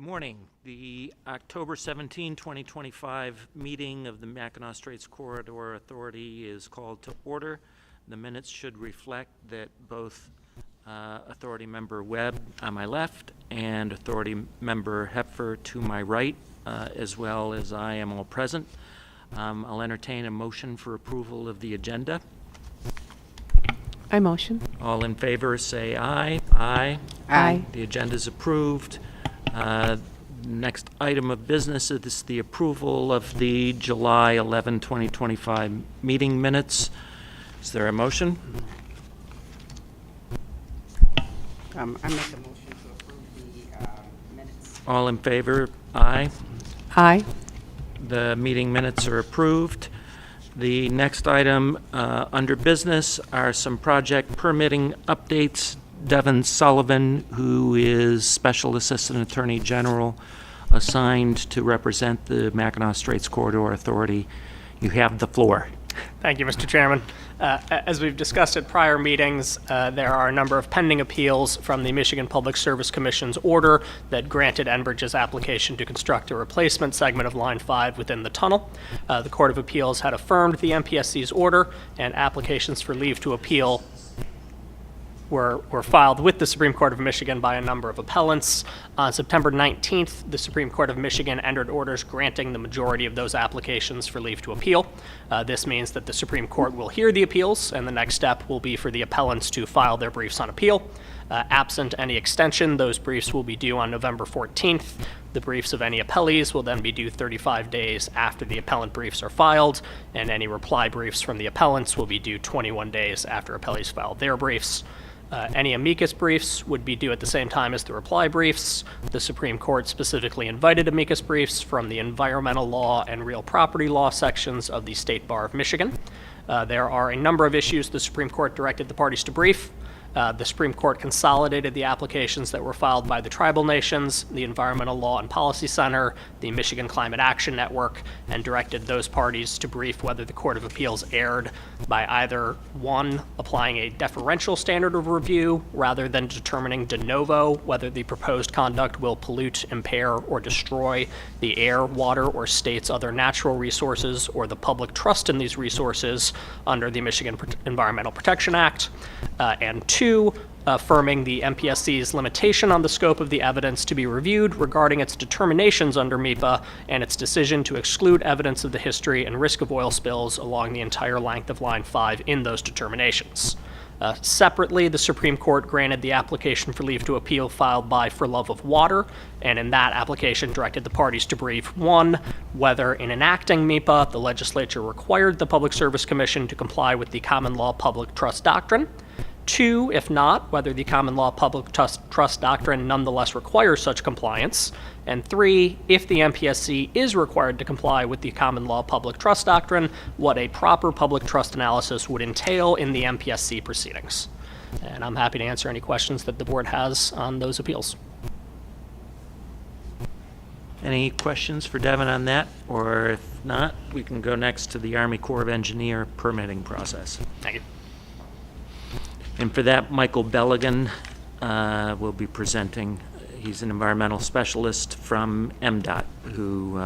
Good morning. The October 17, 2025 meeting of the Mackinac Straits Corridor Authority is called to order. The minutes should reflect that both Authority Member Webb on my left and Authority Member Hepfer to my right, as well as I, am all present. I'll entertain a motion for approval of the agenda. I motion. All in favor say aye. Aye. Aye. The agenda is approved. Next item of business is the approval of the July 11, 2025 meeting minutes. Is there a motion? I make a motion to approve the minutes. All in favor? Aye. Aye. The meeting minutes are approved. The next item under business are some project permitting updates. Devin Sullivan, who is Special Assistant Attorney General assigned to represent the Mackinac Straits Corridor Authority. You have the floor. Thank you, Mr. Chairman. As we've discussed at prior meetings, there are a number of pending appeals from the Michigan Public Service Commission's order that granted Enbridge's application to construct a replacement segment of Line 5 within the tunnel. The Court of Appeals had affirmed the MPSC's order, and applications for leave to appeal were filed with the Supreme Court of Michigan by a number of appellants. On September 19th, the Supreme Court of Michigan entered orders granting the majority of those applications for leave to appeal. This means that the Supreme Court will hear the appeals, and the next step will be for the appellants to file their briefs on appeal. Absent any extension, those briefs will be due on November 14th. The briefs of any appellees will then be due 35 days after the appellant briefs are filed, and any reply briefs from the appellants will be due 21 days after appellees file their briefs. Any amicus briefs would be due at the same time as the reply briefs. The Supreme Court specifically invited amicus briefs from the environmental law and real property law sections of the State Bar of Michigan. There are a number of issues the Supreme Court directed the parties to brief. The Supreme Court consolidated the applications that were filed by the tribal nations, the Environmental Law and Policy Center, the Michigan Climate Action Network, and directed those parties to brief whether the Court of Appeals erred by either, one, applying a deferential standard of review rather than determining de novo whether the proposed conduct will pollute, impair, or destroy the air, water, or state's other natural resources or the public trust in these resources under the Michigan Environmental Protection Act, and two, affirming the MPSC's limitation on the scope of the evidence to be reviewed regarding its determinations under MEPA and its decision to exclude evidence of the history and risk of oil spills along the entire length of Line 5 in those determinations. Separately, the Supreme Court granted the application for leave to appeal filed by For Love of Water, and in that application directed the parties to brief, one, whether in enacting MEPA, the legislature required the Public Service Commission to comply with the common law public trust doctrine. Two, if not, whether the common law public trust doctrine nonetheless requires such compliance. And three, if the MPSC is required to comply with the common law public trust doctrine, what a proper public trust analysis would entail in the MPSC proceedings. And I'm happy to answer any questions that the board has on those appeals. Any questions for Devin on that? Or if not, we can go next to the Army Corps of Engineer permitting process. Thank you. And for that, Michael Belligan will be presenting. He's an environmental specialist from MDOT who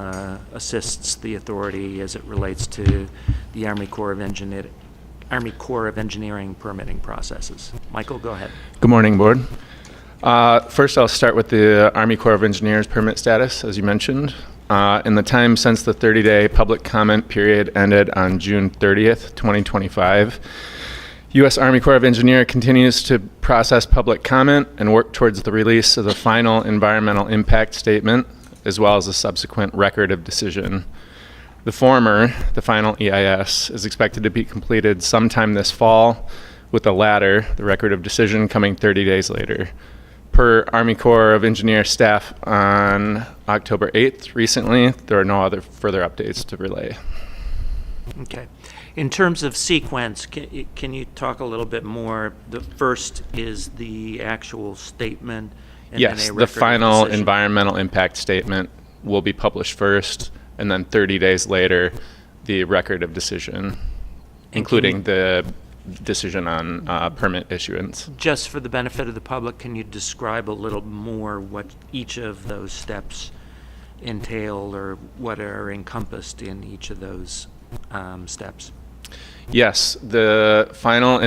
assists the authority as it relates to the Army Corps of Engineering permitting processes. Michael, go ahead. Good morning, Board. First, I'll start with the Army Corps of Engineers permit status, as you mentioned. In the time since the 30-day public comment period ended on June 30th, 2025, U.S. Army Corps of Engineers continues to process public comment and work towards the release of the final environmental impact statement, as well as a subsequent record of decision. The former, the final EIS, is expected to be completed sometime this fall, with the latter, the record of decision, coming 30 days later. Per Army Corps of Engineers staff on October 8th recently, there are no other further updates to relay. Okay. In terms of sequence, can you talk a little bit more? The first is the actual statement. And yes, then a the record final of decision. environmental impact statement will be published first, and then 30 days later, the record of decision, including the decision on permit issuance. Just for the benefit of the public, can you describe a little more what each of those steps entail or what are encompassed in each of those steps? Yes, the final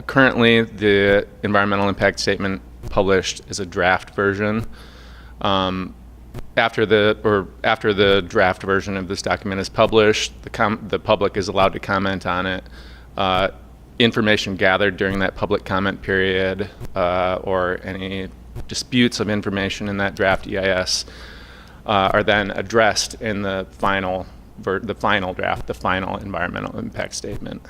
currently the environmental impact statement published is a draft version. After the draft version of this document is published, the public is allowed to comment on it. Information gathered during that public comment period or any disputes of information in that draft EIS are then addressed in the final draft, the final environmental impact statement.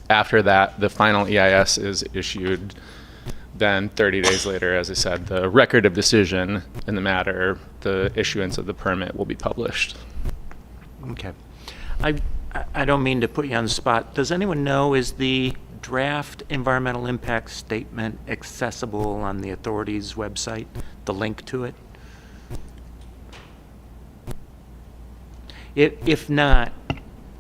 After that, the final EIS is issued. Then 30 days later, as I said, the record of decision in the matter, the issuance of the permit will be published. Okay. I don't mean to put you on the spot. Does anyone know, is the draft environmental impact statement accessible on the authority's website, the link to it? If not,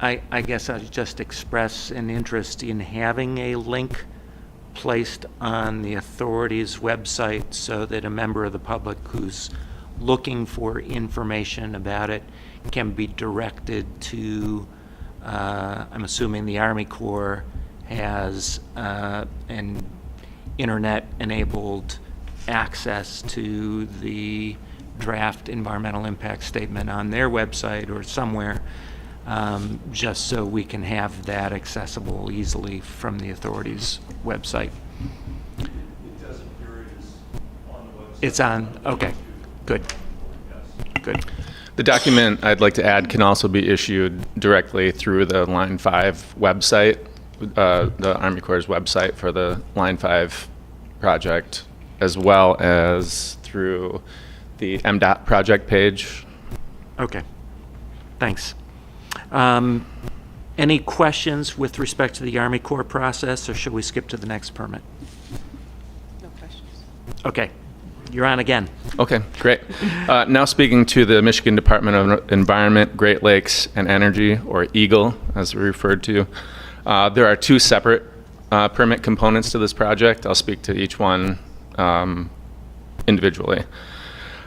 I guess I'll just express an interest in having a link placed on the authority's website so that a member of the public who's looking for information about it can be directed to, I'm assuming the Army Corps has an internet-enabled access to the draft environmental impact statement on their website or somewhere, just so we can have that accessible easily from the authority's website. It does appear it is on the website. It's on, okay, good, good. The document, I'd like to add, can also be issued directly through the Line 5 website, the Army Corps' website for the Line 5 project, as well as through the MDOT project page. Okay, thanks. Any questions with respect to the Army Corps process, or should we skip to the next permit? No questions. Okay, you're on again. Okay, great. Now speaking to the Michigan Department of Environment, Great Lakes, and Energy, or EGLE, as we're referred to. There are two separate permit components to this project. I'll speak to each one individually.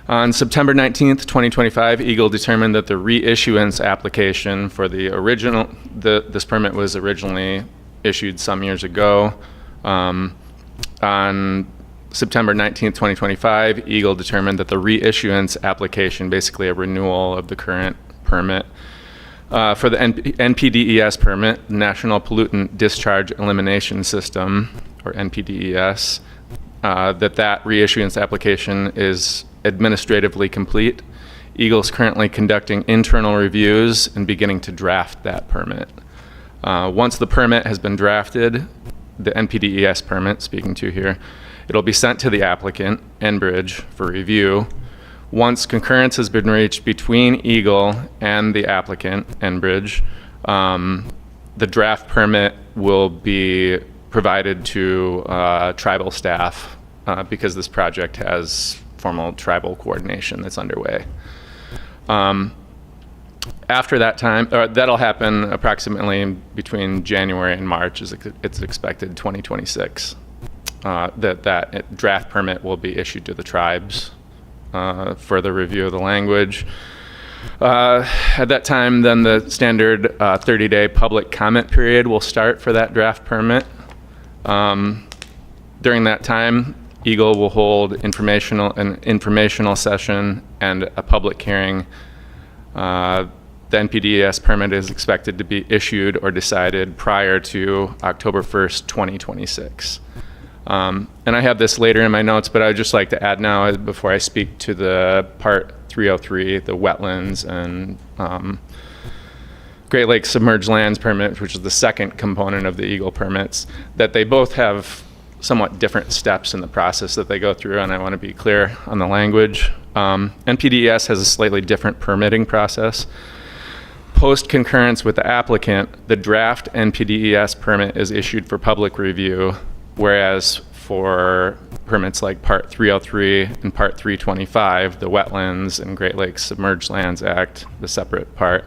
On September 19th, 2025, EGLE determined that the reissuance application for the original, this permit was originally issued some years ago. On September 19th, 2025, EGLE determined that the reissuance application, basically a renewal of the current permit, for the NPDES permit, National Pollutant Discharge Elimination System, or NPDES, that reissuance application is administratively complete. EGLE is currently conducting internal reviews and beginning to draft that permit. Once the permit has been drafted, the NPDES permit, speaking to here, it'll be sent to the applicant, Enbridge, for review. Once concurrence has been reached between EGLE and the applicant, Enbridge, the draft permit will be provided to tribal staff because this project has formal tribal coordination that's underway. After that time, that'll happen approximately between January and March, it's expected 2026. That draft permit will be issued to the tribes for the review of the language. At that time, then the standard 30-day public comment period will start for that draft permit. During that time, EGLE will hold an informational session and a public hearing. The NPDES permit is expected to be issued or decided prior to October 1st, 2026. And I have this later in my notes, but I would just like to add now, before I speak to the Part 303, the wetlands and Great Lakes submerged lands permit, which is the second component of the EGLE permits, that they both have somewhat different steps in the process that they go through, and I want to be clear on the language. NPDES has a slightly different permitting process. Post concurrence with the applicant, the draft NPDES permit is issued for public review, whereas for permits like Part 303 and Part 325, the Wetlands and Great Lakes Submerged Lands Act, the separate part,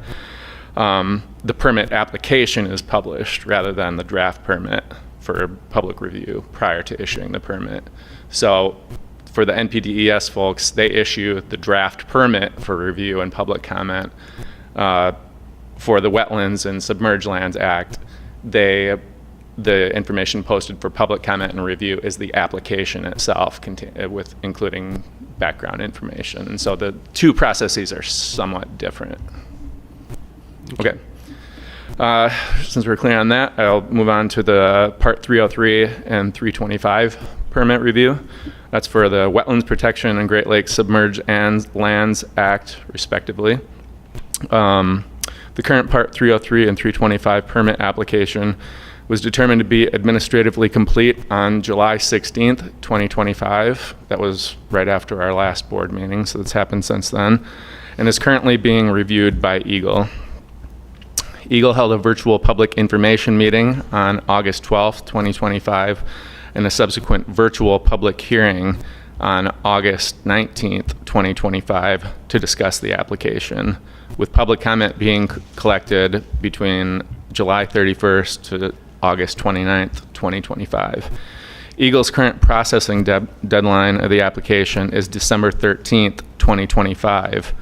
the permit application is published rather than the draft permit for public review prior to issuing the permit. So for the NPDES folks, they issue the draft permit for review and public comment. For the Wetlands and Submerged Lands Act, the information posted for public comment and review is the application itself, with including background information. And so the two processes are somewhat different. Okay. Since we're clear on that, I'll move on to the Part 303 and 325 permit review. That's for the Wetlands Protection and Great Lakes Submerged Lands Act, respectively. The current Part 303 and 325 permit application was determined to be administratively complete on July 16th, 2025. That was right after our last board meeting, so that's happened since then, and is currently being reviewed by Eagle. Eagle held a virtual public information meeting on August 12th, 2025, and a subsequent virtual public hearing on August 19th, 2025, to discuss the application, with public comment being collected between July 31st to August 29th, 2025. Eagle's current processing deadline of the application is December 13th, 2025,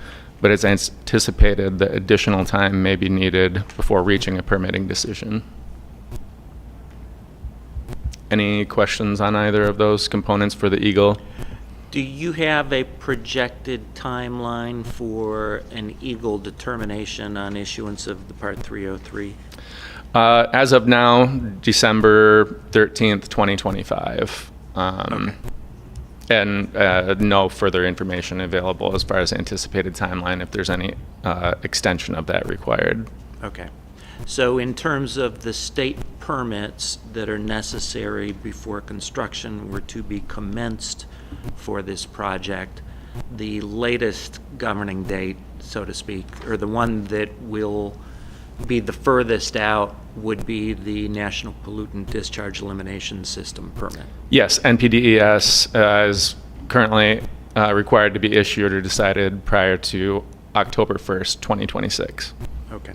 but it's anticipated that additional time may be needed before reaching a permitting decision. Any questions on either of those components for the Eagle? Do you have a projected timeline for an Eagle determination on issuance of the Part 303? As of now, December 13th, 2025. Okay. And no further information available as far as anticipated timeline, if there's any extension of that required. Okay. So in terms of the state permits that are necessary before construction were to be commenced for this project, the latest governing date, so to speak, or the one that will be the furthest out, would be the National Pollutant Discharge Elimination System permit? Yes, NPDES is currently required to be issued or decided prior to October 1st, 2026. Okay.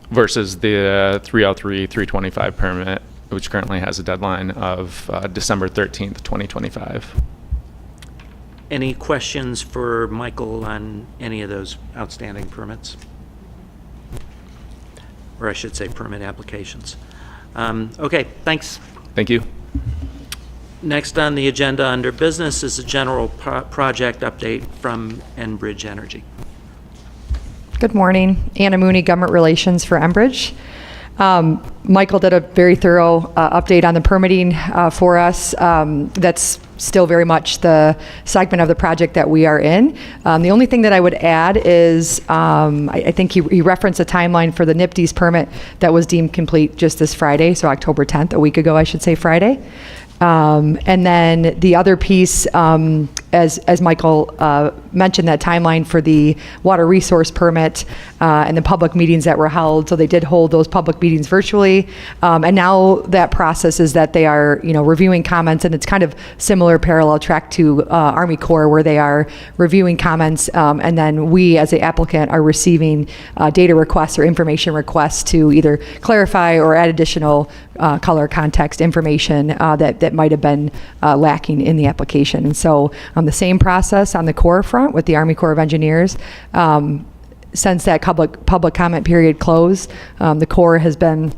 Versus the 303, 325 permit, which currently has a deadline of December 13th, 2025. Any questions for Michael on any of those outstanding permits? Or I should say permit applications. Okay, thanks. Thank you. Next on the agenda under business is a general project update from Enbridge Energy. Good morning. Anna Mooney, Government Relations for Enbridge. Michael did a very thorough update on the permitting for us. That's still very much the segment of the project that we are in. The only thing that I would add is I think he referenced a timeline for the NPDES permit that was deemed complete just this Friday, so October 10th, a week ago, I should say Friday. And then the other piece, as Michael mentioned, that timeline for the water resource permit and the public meetings that were held. So they did hold those public meetings virtually. And now that process is that they are, reviewing comments, and it's kind of similar parallel track to Army Corps, where they are reviewing comments, and then we as the applicant are receiving data requests or information requests to either clarify or add additional color context information that might have been lacking in the application. And so the same process on the Corps front with the Army Corps of Engineers. Since that public comment period closed, the Corps has been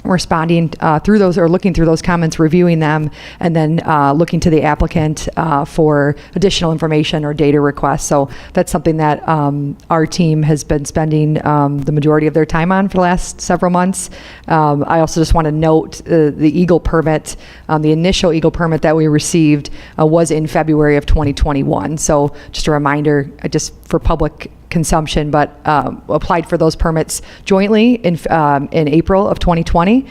responding through those, or looking through those comments, reviewing them, and then looking to the applicant for additional information or data requests. So that's something that our team has been spending the majority of their time on for the last several months. I also just want to note the Eagle permit, the initial Eagle permit that we received was in February of 2021. So just a reminder, just for public consumption, but applied for those permits jointly in April of 2020.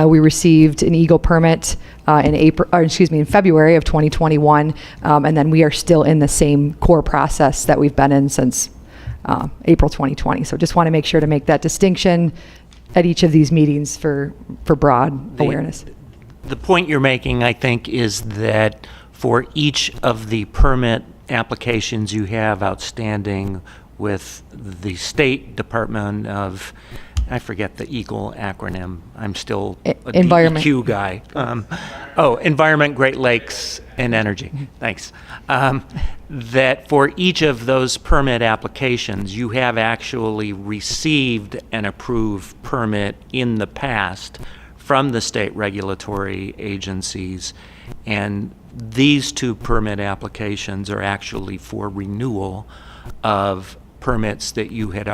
We received an Eagle permit in February of 2021, and then we are still in the same Corps process that we've been in since April 2020. So just want to make sure to make that distinction at each of these meetings for broad awareness. The point you're making, I think, is that for each of the permit applications you have outstanding with the State Department of, I forget the EAGLE acronym. I'm still a Environment. DEQ guy. Environment, Great Lakes, and Energy. Thanks. That for each of those permit applications, you have actually received an approved permit in the past from the state regulatory agencies, and these two permit applications are actually for renewal of permits that you had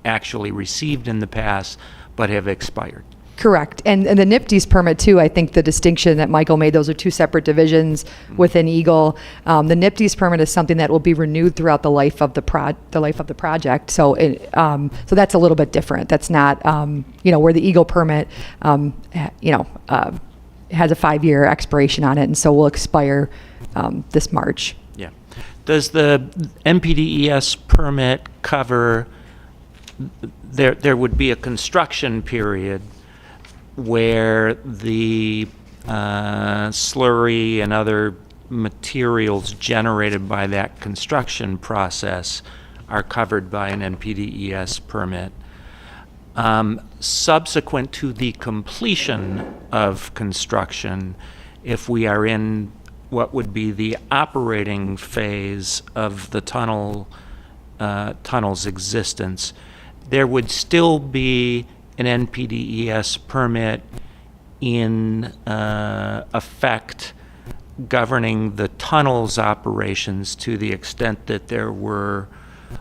actually received in the past but have expired. Correct. And the NIPD's permit too, I think the distinction that Michael made, those are two separate divisions within Eagle. The NIPD's permit is something that will be renewed throughout the life of the project. So so that's a little bit different. That's not, where the Eagle permit, has a 5-year expiration on it, and so will expire this March. Yeah. Does the NPDES permit cover, there would be a construction period where the slurry and other materials generated by that construction process are covered by an NPDES permit. Subsequent to the completion of construction, if we are in what would be the operating phase of the tunnel's existence, there would still be an NPDES permit in effect governing the tunnel's operations to the extent that there were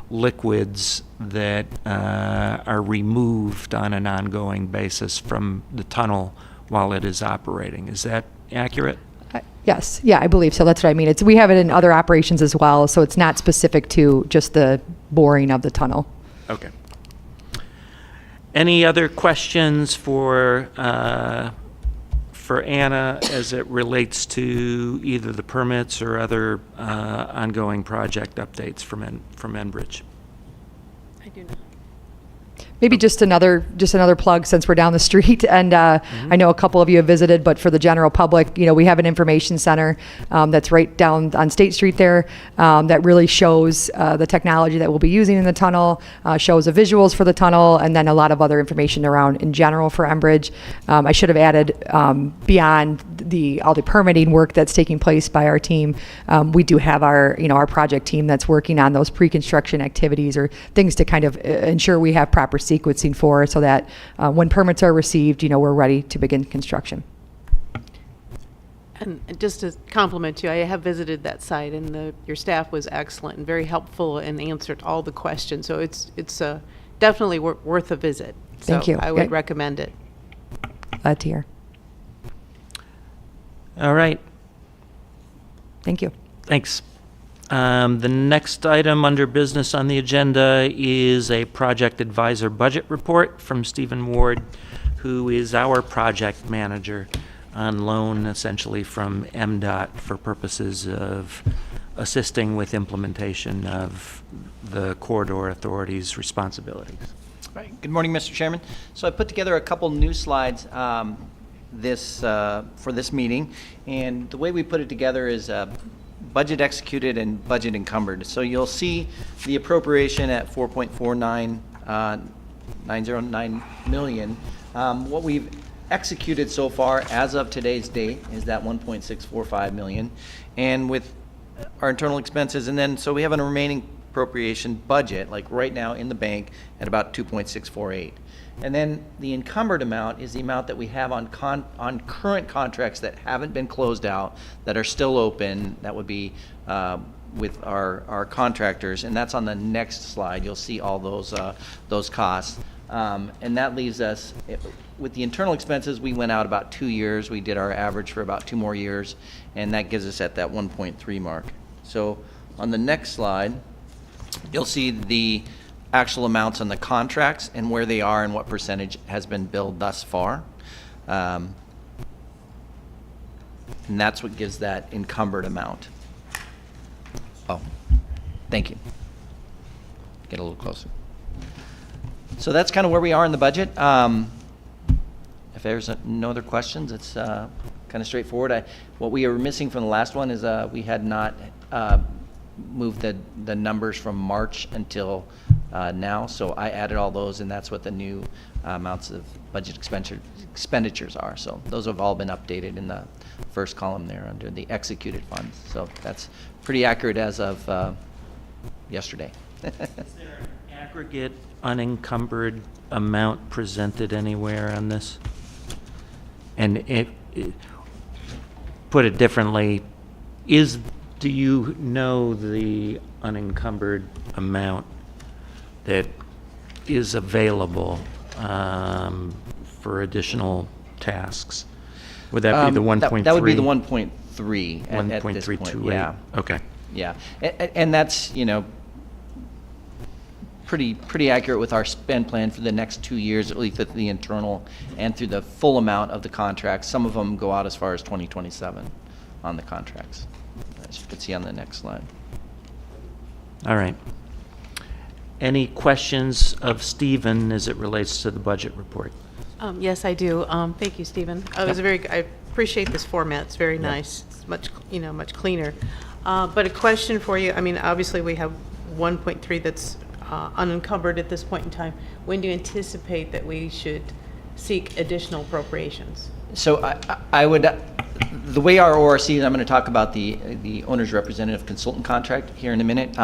liquids that are removed on an ongoing basis from the tunnel while it is operating. Is that accurate? Yes. Yeah, I believe so. That's what I mean. We have it in other operations as well, so it's not specific to just the boring of the tunnel. Okay. Any other questions for Anna as it relates to either the permits or other ongoing project updates from Enbridge? I do not. Maybe just another plug since we're down the street, and I know a couple of you have visited, but for the general public, we have an information center that's right down on State Street there that really shows the technology that we'll be using in the tunnel, shows the visuals for the tunnel, and then a lot of other information around in general for Enbridge. I should have added beyond all the permitting work that's taking place by our team, we do have our project team that's working on those pre-construction activities or things to kind of ensure we have proper sequencing for, so that when permits are received, we're ready to begin construction. And just to compliment you, I have visited that site, and your staff was excellent and very helpful and answered all the questions. So it's definitely worth a visit. Thank you. I would recommend it. Glad to hear. All right. Thank you. Thanks. The next item under business on the agenda is a project advisor budget report from Stephen Ward, who is our project manager on loan essentially from MDOT for purposes of assisting with implementation of the Corridor Authority's responsibilities. Right. Good morning, Mr. Chairman. So I put together a couple new slides for this meeting, and the way we put it together is budget executed and budget encumbered. So you'll see the appropriation at 4.49909 million. What we've executed so far as of today's date is that 1.645 million, and with our internal expenses, and then so we have a remaining appropriation budget like right now in the bank at about 2.648. And then the encumbered amount is the amount that we have on current contracts that haven't been closed out, that are still open, that would be with our contractors, and that's on the next slide. You'll see all those costs. And that leaves us, with the internal expenses, we went out about 2 years. We did our average for about 2 more years, and that gives us at that 1.3 mark. So on the next slide, you'll see the actual amounts on the contracts and where they are and what percentage has been billed thus far. And that's what gives that encumbered amount. Oh, thank you. Get a little closer. So that's kind of where we are in the budget. If there's no other questions, it's kind of straightforward. What we are missing from the last one is we had not moved the numbers from March until now. So I added all those, and that's what the new amounts of budget expenditures are. So those have all been updated in the first column there under the executed funds. So that's pretty accurate as of yesterday. Is there an aggregate unencumbered amount presented anywhere on this? And put it differently, do you know the unencumbered amount that is available for additional tasks? Would that be the 1.3? That would be the 1.3 at this point. 1.328. Yeah. Okay. Yeah, and that's, pretty accurate with our spend plan for the next 2 years, at least at the internal and through the full amount of the contracts. Some of them go out as far as 2027 on the contracts, as you can see on the next slide. All right. Any questions of Stephen as it relates to the budget report? Yes, I do. Thank you, Stephen. It was I appreciate this format. It's very nice. It's much, much cleaner. But a question for you. I mean, obviously we have 1.3 that's unencumbered at this point in time. When do you anticipate that we should seek additional appropriations? So I would, the way our ORC, and I'm going to talk about the owner's representative consultant contract here in a minute.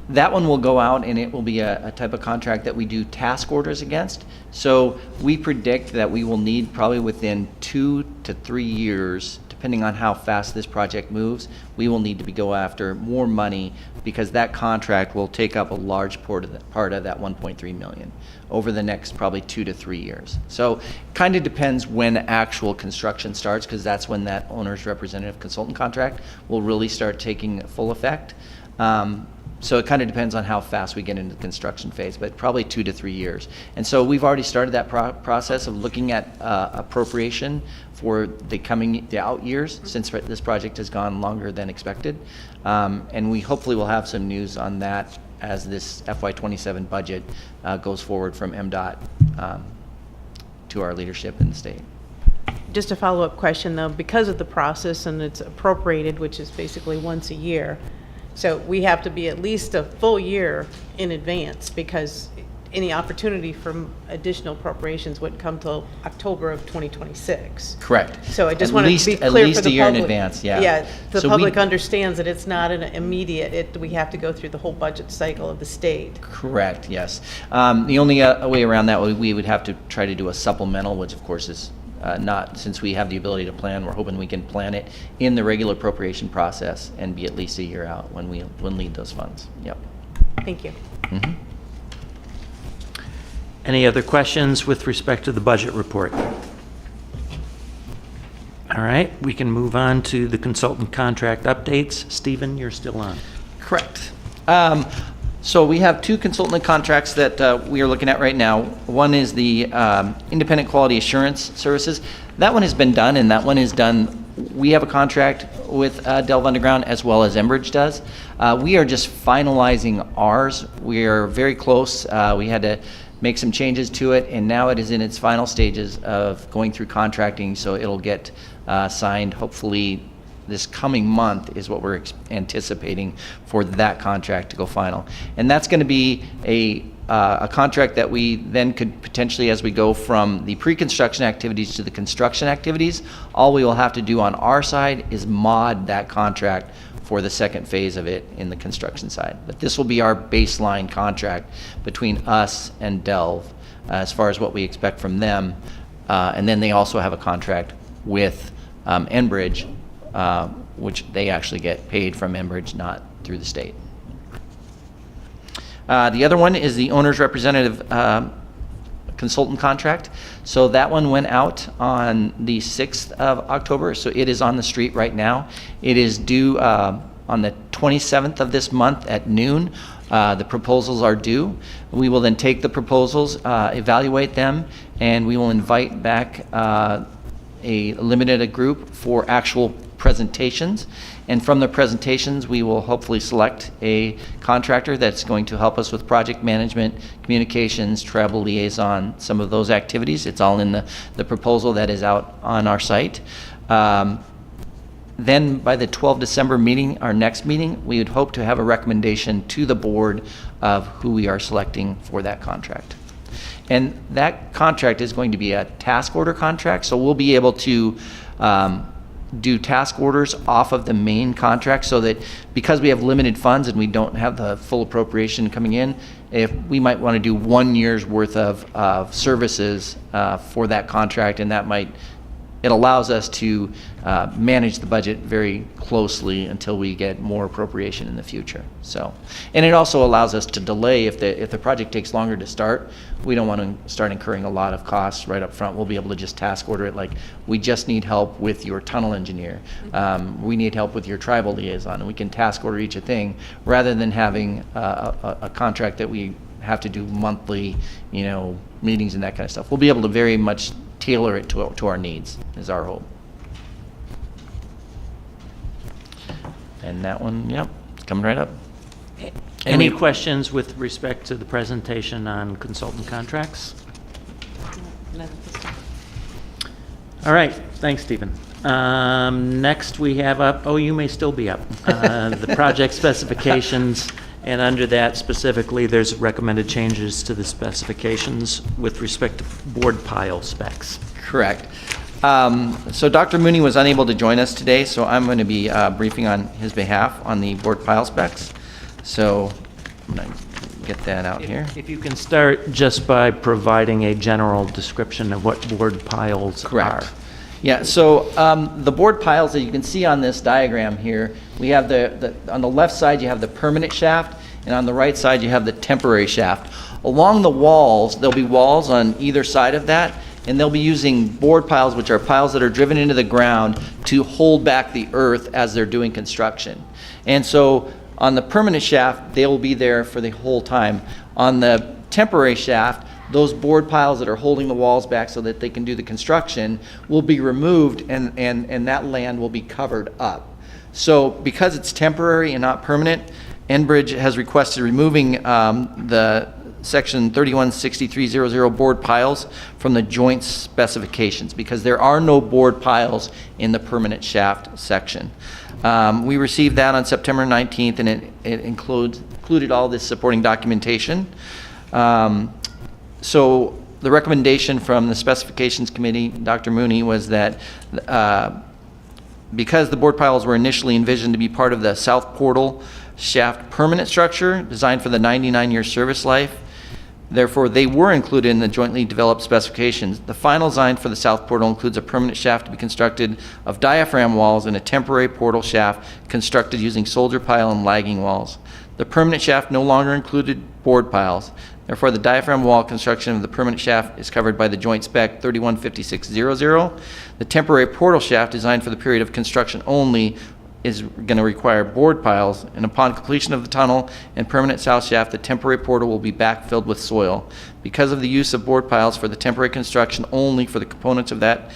That one will go out, and it will be a type of contract that we do task orders against. So we predict that we will need probably within 2 to 3 years, depending on how fast this project moves, we will need to go after more money, because that contract will take up a large part of that 1.3 million over the next probably 2 to 3 years. So kind of depends when actual construction starts, because that's when that owner's representative consultant contract will really start taking full effect. So it kind of depends on how fast we get into the construction phase, but probably 2 to 3 years. And so we've already started that process of looking at appropriation for the out years, since this project has gone longer than expected. And we hopefully will have some news on that as this FY27 budget goes forward from MDOT to our leadership in the state. Just a follow-up question, though, because of the process and it's appropriated, which is basically once a year, so we have to be at least a full year in advance, because any opportunity for additional appropriations wouldn't come till October of 2026. Correct. So I just At want least- to be at clear least for the a year in public. advance, yeah. Yeah, the So public we- understands that it's not an immediate, we have to go through the whole budget cycle of the state. Correct, yes. The only way around that, we would have to try to do a supplemental, which of course is not, since we have the ability to plan, we're hoping we can plan it in the regular appropriation process and be at least a year out when we need those funds. Yep. Thank you. Mhm. Any other questions with respect to the budget report? All right, we can move on to the consultant contract updates. Stephen, you're still on. Correct. So we have 2 consultant contracts that we are looking at right now. One is the independent quality assurance services. That one has been done, and that one is done. We have a contract with Delve Underground as well as Enbridge does. We are just finalizing ours. We are very close. We had to make some changes to it, and now it is in its final stages of going through contracting, so it'll get signed hopefully this coming month is what we're anticipating for that contract to go final. And that's going to be a contract that we then could potentially, as we go from the pre-construction activities to the construction activities, all we will have to do on our side is mod that contract for the second phase of it in the construction side. But this will be our baseline contract between us and Delve as far as what we expect from them. And then they also have a contract with Enbridge, which they actually get paid from Enbridge, not through the state. The other one is the owner's representative consultant contract. So that one went out on the 6th of October, so it is on the street right now. It is due on the 27th of this month at noon. The proposals are due. We will then take the proposals, evaluate them, and we will invite back a limited group for actual presentations. And from the presentations, we will hopefully select a contractor that's going to help us with project management, communications, travel liaison, some of those activities. It's all in the proposal that is out on our site. Then by the 12 December meeting, our next meeting, we would hope to have a recommendation to the board of who we are selecting for that contract. And that contract is going to be a task order contract, so we'll be able to do task orders off of the main contract, so that because we have limited funds and we don't have the full appropriation coming in, if we might want to do 1 year's worth of services for that contract, and that might, it allows us to manage the budget very closely until we get more appropriation in the future. So, and it also allows us to delay if the project takes longer to start. We don't want to start incurring a lot of costs right up front. We'll be able to just task order it like, we just need help with your tunnel engineer. We need help with your tribal liaison, and we can task order each thing rather than having a contract that we have to do monthly, meetings and that kind of stuff. We'll be able to very much tailor it to our needs, is our hope. And that one, yep, it's coming right up. Any questions with respect to the presentation on consultant contracts? All right, thanks, Stephen. Next we have up, oh, you may still be up, the project specifications, and under that specifically, there's recommended changes to the specifications with respect to board pile specs. Correct. So Dr. Mooney was unable to join us today, so I'm going to be briefing on his behalf on the board pile specs. So I'm going to get that out here. If you can start just by providing a general description of what board piles Correct. are. Yeah, so the board piles that you can see on this diagram here, we have on the left side you have the permanent shaft, and on the right side you have the temporary shaft. Along the walls, there'll be walls on either side of that, and they'll be using board piles, which are piles that are driven into the ground to hold back the earth as they're doing construction. And so on the permanent shaft, they will be there for the whole time. On the temporary shaft, those board piles that are holding the walls back so that they can do the construction will be removed, and that land will be covered up. So because it's temporary and not permanent, Enbridge has requested removing the section 316300 board piles from the joint specifications, because there are no board piles in the permanent shaft section. We received that on September 19th, and it included all this supporting documentation. So the recommendation from the specifications committee, Dr. Mooney, was that because the board piles were initially envisioned to be part of the south portal shaft permanent structure designed for the 99-year service life, therefore they were included in the jointly developed specifications. The final design for the south portal includes a permanent shaft to be constructed of diaphragm walls and a temporary portal shaft constructed using soldier pile and lagging walls. The permanent shaft no longer included board piles. Therefore, the diaphragm wall construction of the permanent shaft is covered by the joint spec 315600. The temporary portal shaft, designed for the period of construction only, is going to require board piles, and upon completion of the tunnel and permanent south shaft, the temporary portal will be backfilled with soil. Because of the use of board piles for the temporary construction only for the components of that,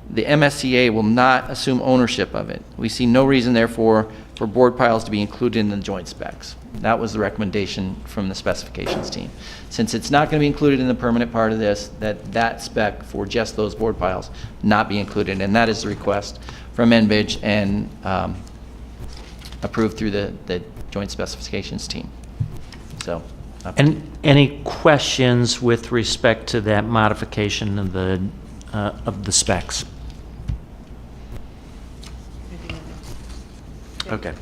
the MSCA will not assume ownership of it. We see no reason, therefore, for board piles to be included in the joint specs. That was the recommendation from the specifications team. Since it's not going to be included in the permanent part of this, that spec for just those board piles not be included, and that is the request from Enbridge and approved through the joint specifications team. So. And any questions with respect to that modification of the specs? Okay.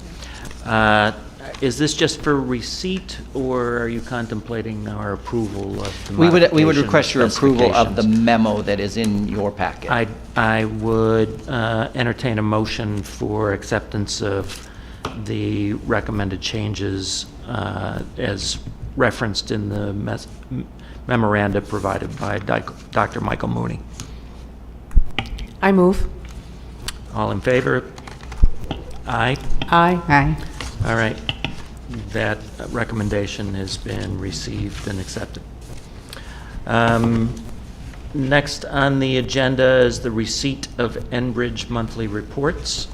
Is this just for receipt, or are you contemplating our approval of the We would modification request your approval of the specifications? memo that is in your packet. I would entertain a motion for acceptance of the recommended changes as referenced in the memoranda provided by Dr. Michael Mooney. I move. All in favor? Aye. Aye. Aye. All right. That recommendation has been received and accepted. Next on the agenda is the receipt of Enbridge monthly reports.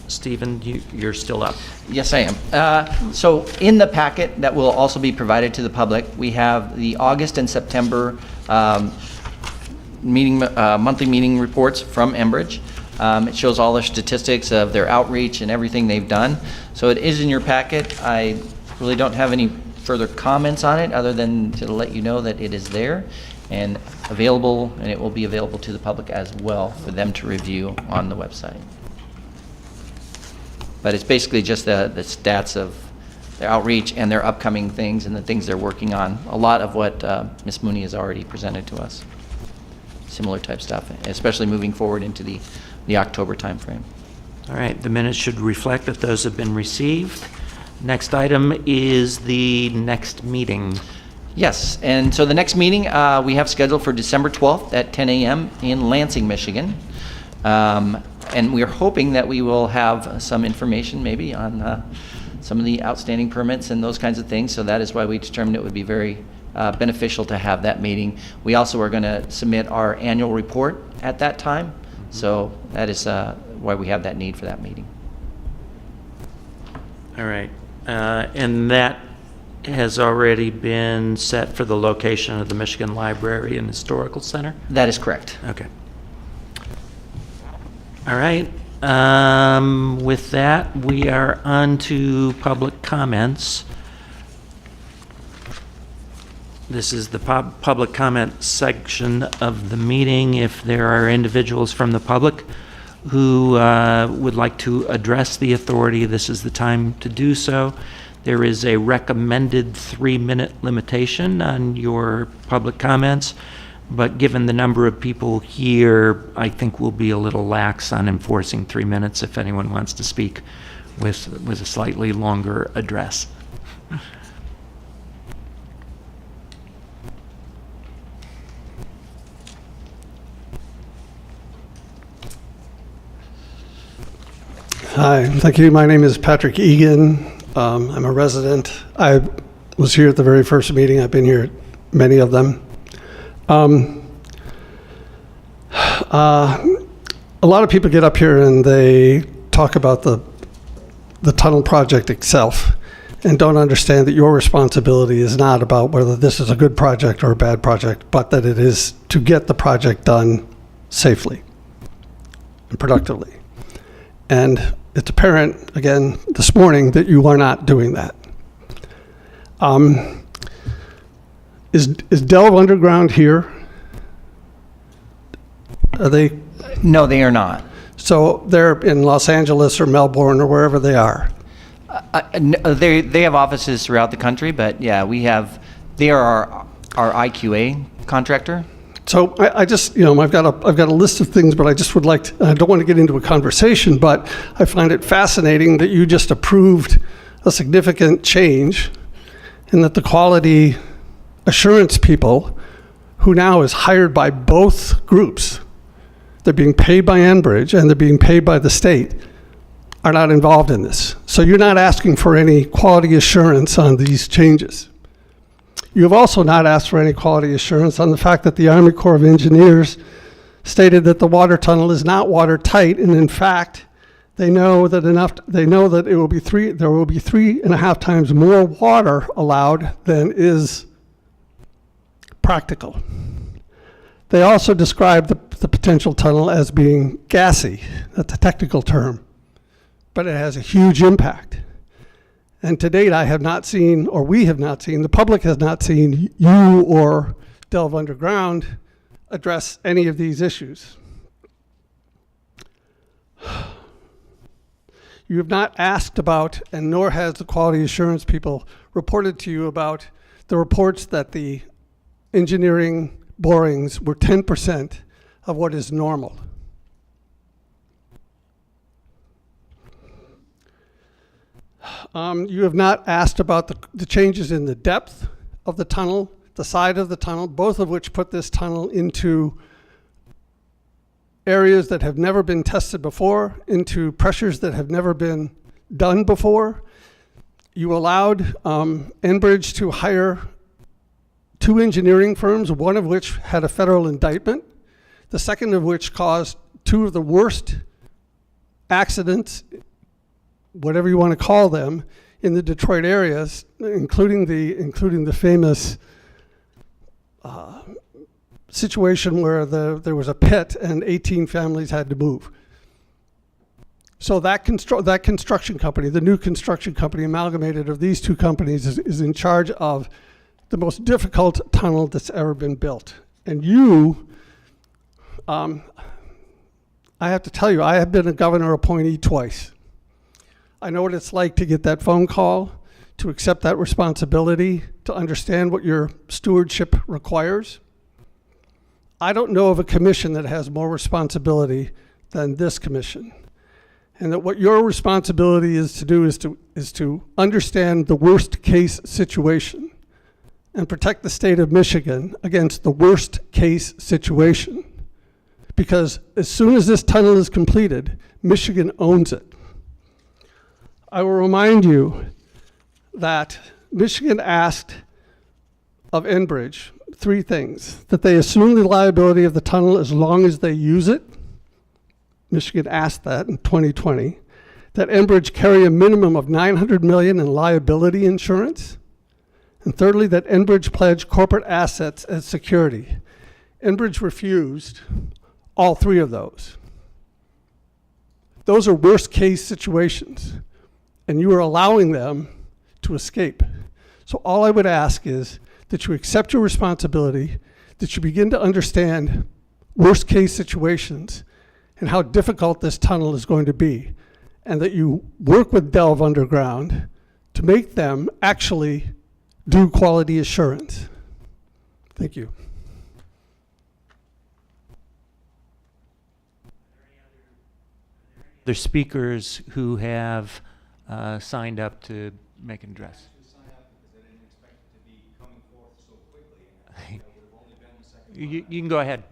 Stephen, you're still up. Yes, I am. So in the packet that will also be provided to the public, we have the August and September monthly meeting reports from Enbridge. It shows all the statistics of their outreach and everything they've done. So it is in your packet. I really don't have any further comments on it other than to let you know that it is there and available, and it will be available to the public as well for them to review on the website. But it's basically just the stats of their outreach and their upcoming things and the things they're working on. A lot of what Ms. Mooney has already presented to us. Similar type stuff, especially moving forward into the October timeframe. All right, the minutes should reflect that those have been received. Next item is the next meeting. Yes, and so the next meeting we have scheduled for December 12th at 10 a.m. in Lansing, Michigan. And we are hoping that we will have some information maybe on some of the outstanding permits and those kinds of things. So that is why we determined it would be very beneficial to have that meeting. We also are going to submit our annual report at that time. So that is why we have that need for that meeting. All right, and that has already been set for the location of the Michigan Library and Historical Center? That is correct. Okay. All right, with that, we are on to public comments. This is the public comment section of the meeting. If there are individuals from the public who would like to address the authority, this is the time to do so. There is a recommended 3-minute limitation on your public comments, but given the number of people here, I think we'll be a little lax on enforcing 3 minutes if anyone wants to speak with a slightly longer address. Hi, thank you. My name is Patrick Egan. I'm a resident. I was here at the very first meeting. I've been here at many of them. A lot of people get up here and they talk about the tunnel project itself and don't understand that your responsibility is not about whether this is a good project or a bad project, but that it is to get the project done safely and productively. And it's apparent, again, this morning that you are not doing that. Is Delve Underground here? Are they? No, they are not. So they're in Los Angeles or Melbourne or wherever they are. They have offices throughout the country, but yeah, they are our IQA contractor. So I just, I've got a list of things, but I just would like to, I don't want to get into a conversation, but I find it fascinating that you just approved a significant change and that the quality assurance people, who now is hired by both groups, they're being paid by Enbridge and they're being paid by the state, are not involved in this. So you're not asking for any quality assurance on these changes. You have also not asked for any quality assurance on the fact that the Army Corps of Engineers stated that the water tunnel is not watertight, and in fact, they know that there will be 3.5 times more water allowed than is practical. They also described the potential tunnel as being gassy. That's a technical term, but it has a huge impact. And to date, I have not seen, or we have not seen, the public has not seen you or Delve Underground address any of these issues. You have not asked about, and nor has the quality assurance people reported to you about the reports that the engineering borings were 10% of what is normal. You have not asked about the changes in the depth of the tunnel, the side of the tunnel, both of which put this tunnel into areas that have never been tested before, into pressures that have never been done before. You allowed Enbridge to hire 2 engineering firms, one of which had a federal indictment, the second of which caused 2 of the worst accidents, whatever you want to call them, in the Detroit areas, including the famous situation where there was a pit and 18 families had to move. So that construction company, the new construction company amalgamated of these two companies, is in charge of the most difficult tunnel that's ever been built. And you, I have to tell you, I have been a governor appointee twice. I know what it's like to get that phone call, to accept that responsibility, to understand what your stewardship requires. I don't know of a commission that has more responsibility than this commission. And that what your responsibility is to do is to understand the worst case situation and protect the state of Michigan against the worst case situation. Because as soon as this tunnel is completed, Michigan owns it. I will remind you that Michigan asked of Enbridge 3 things: that they assume the liability of the tunnel as long as they use it. Michigan asked that in 2020. That Enbridge carry a minimum of $900 million in liability insurance. And thirdly, that Enbridge pledge corporate assets as security. Enbridge refused all 3 of those. Those are worst case situations, and you are allowing them to escape. So all I would ask is that you accept your responsibility, that you begin to understand worst case situations and how difficult this tunnel is going to be, and that you work with Delve Underground to make them actually do quality assurance. Thank you. Other speakers who have signed up to make an address? You can go ahead.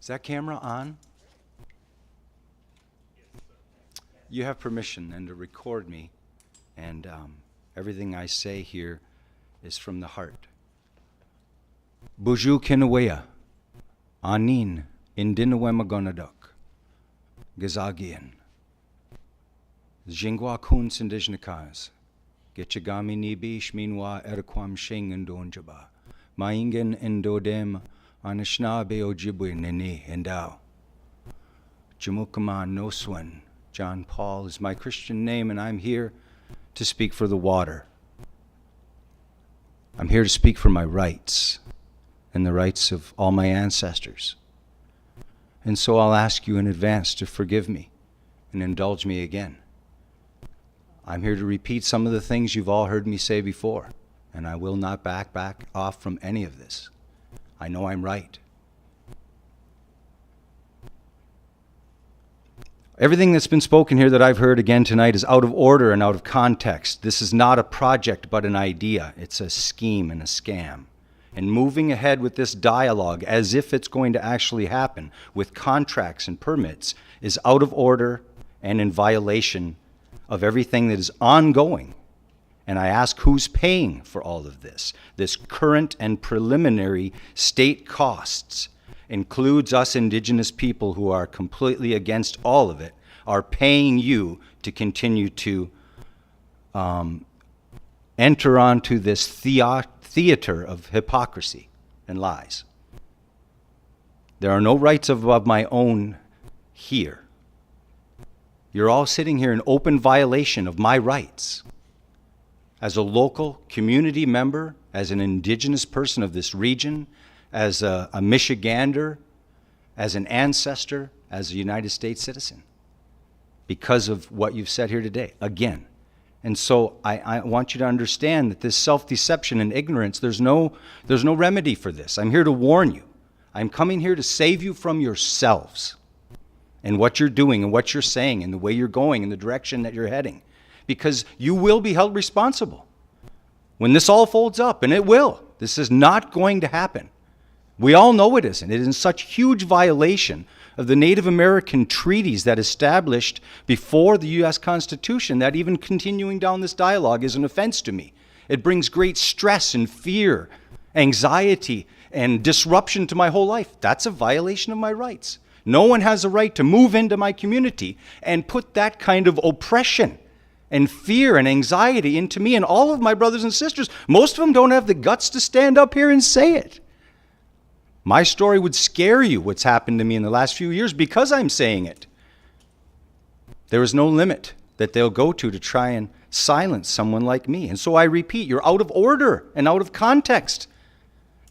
Is that camera on? You have permission then to record me, and everything I say here is from the heart. Buju kinawea, anin indinawemagonadok, gazagian, jingwa kun sindijnakas, getchagami nibi shminwa erquam shing indonjaba, maingen indodem anishnabe ojibwe nene endao. Jamukama noswan. John Paul is my Christian name, and I'm here to speak for the water. I'm here to speak for my rights and the rights of all my ancestors. And so I'll ask you in advance to forgive me and indulge me again. I'm here to repeat some of the things you've all heard me say before, and I will not back off from any of this. I know I'm right. Everything that's been spoken here that I've heard again tonight is out of order and out of context. This is not a project but an idea. It's a scheme and a scam. And moving ahead with this dialogue as if it's going to actually happen with contracts and permits is out of order and in violation of everything that is ongoing. And I ask, who's paying for all of this? This current and preliminary state costs includes us indigenous people who are completely against all of it, are paying you to continue to enter onto this theater of hypocrisy and lies. There are no rights of my own here. You're all sitting here in open violation of my rights. As a local community member, as an indigenous person of this region, as a Michigander, as an ancestor, as a United States citizen, because of what you've said here today, again. And so I want you to understand that this self-deception and ignorance, there's no remedy for this. I'm here to warn you. I'm coming here to save you from yourselves and what you're doing and what you're saying and the way you're going and the direction that you're heading, because you will be held responsible when this all folds up, and it will. This is not going to happen. We all know it isn't. It is in such huge violation of the Native American treaties that established before the U.S. Constitution that even continuing down this dialogue is an offense to me. It brings great stress and fear, anxiety, and disruption to my whole life. That's a violation of my rights. No one has a right to move into my community and put that kind of oppression and fear and anxiety into me and all of my brothers and sisters. Most of them don't have the guts to stand up here and say it. My story would scare you, what's happened to me in the last few years, because I'm saying it. There is no limit that they'll go to try and silence someone like me. And so I repeat, you're out of order and out of context.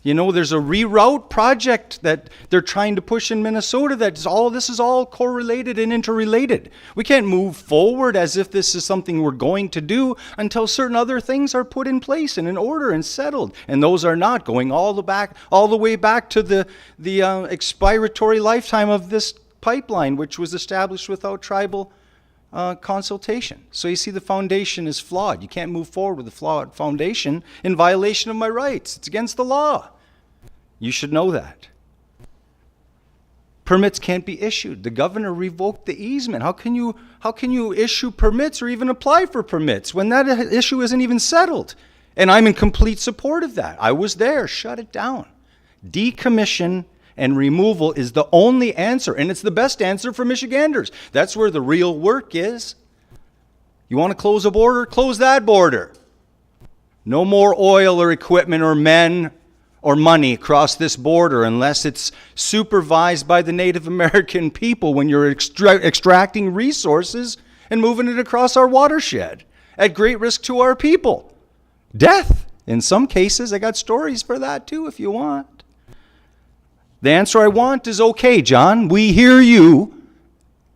You know, there's a reroute project that they're trying to push in Minnesota this is all correlated and interrelated. We can't move forward as if this is something we're going to do until certain other things are put in place and in order and settled. And those are not going all the way back to the expiratory lifetime of this pipeline, which was established without tribal consultation. So you see, the foundation is flawed. You can't move forward with a flawed foundation in violation of my rights. It's against the law. You should know that. Permits can't be issued. The governor revoked the easement. How can you issue permits or even apply for permits when that issue isn't even settled? And I'm in complete support of that. I was there. Shut it down. Decommission and removal is the only answer, and it's the best answer for Michiganders. That's where the real work is. You want to close a border? Close that border. No more oil or equipment or men or money across this border unless it's supervised by the Native American people when you're extracting resources and moving it across our watershed at great risk to our people. Death, in some cases. I got stories for that too if you want. The answer I want is, okay, John, we hear you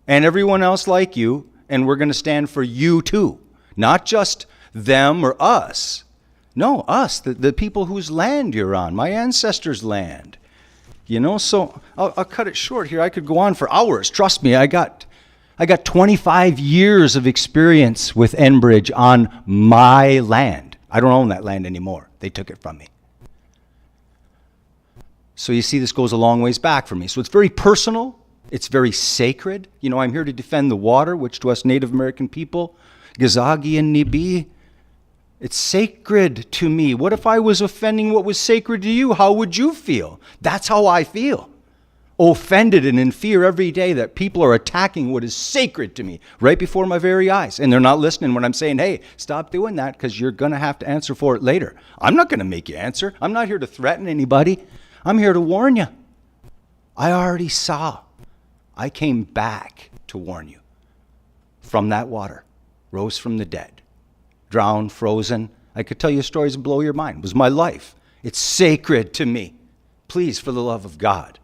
and everyone else like you, and we're going to stand for you too. Not just them or us. No, us, the people whose land you're on, my ancestors' land. You know, so I'll cut it short here. I could go on for hours. Trust me, I got 25 years of experience with Enbridge on my land. I don't own that land anymore. They took it from me. So you see, this goes a long ways back for me. So it's very personal. It's very sacred. You know, I'm here to defend the water, which to us Native American people, Gazagi and Nibi, it's sacred to me. What if I was offending what was sacred to you? How would you feel? That's how I feel. Offended and in fear every day that people are attacking what is sacred to me right before my very eyes. And they're not listening when I'm saying, hey, stop doing that because you're going to have to answer for it later. I'm not going to make you answer. I'm not here to threaten anybody. I'm here to warn you. I already saw. I came back to warn you. From that water, rose from the dead, drowned, frozen. I could tell you stories that blow your mind. It was my life. It's sacred to me. Please, for the love of God,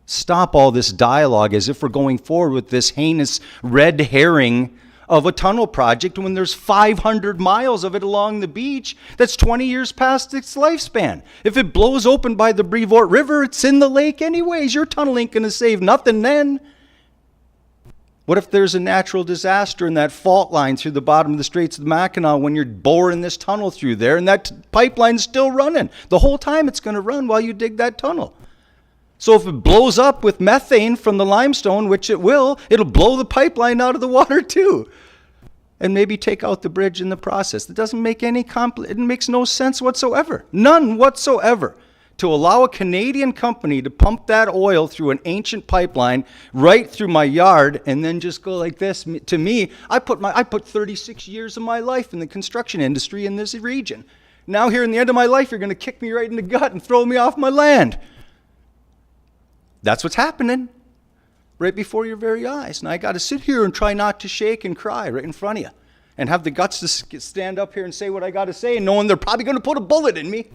stop all this dialogue as if we're going forward with this heinous red herring of a tunnel project when there's 500 miles of it along the beach that's 20 years past its lifespan. If it blows open by the Brevoort River, it's in the lake anyways. Your tunnel ain't going to save nothing then. What if there's a natural disaster in that fault line through the bottom of the Straits of Mackinac when you're boring this tunnel through there and that pipeline's still running? The whole time it's going to run while you dig that tunnel. So if it blows up with methane from the limestone, which it will, it'll blow the pipeline out of the water too. And maybe take out the bridge in the process. It doesn't make it makes no sense whatsoever. None whatsoever. To allow a Canadian company to pump that oil through an ancient pipeline right through my yard and then just go like this. To me, I put 36 years of my life in the construction industry in this region. Now here in the end of my life, you're going to kick me right in the gut and throw me off my land. That's what's happening right before your very eyes. And I got to sit here and try not to shake and cry right in front of you and have the guts to stand up here and say what I got to say, and knowing they're probably going to put a bullet in me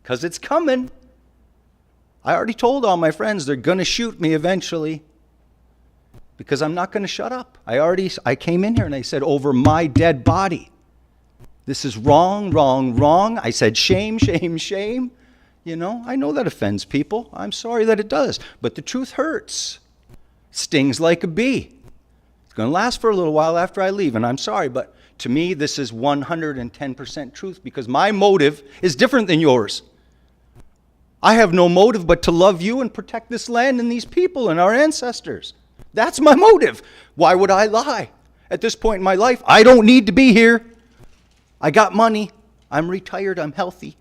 because it's coming. I already told all my friends they're going to shoot me eventually because I'm not going to shut up. I came in here and I said, over my dead body. This is wrong, wrong, wrong. I said, shame, shame, shame. You know, I know that offends people. I'm sorry that it does. But the truth hurts. Stings like a bee. It's going to last for a little while after I leave, and I'm sorry, but to me, this is 110% truth because my motive is different than yours. I have no motive but to love you and protect this land and these people and our ancestors. That's my motive. Why would I lie? At this point in my life, I don't need to be here. I got money. I'm retired. I'm healthy.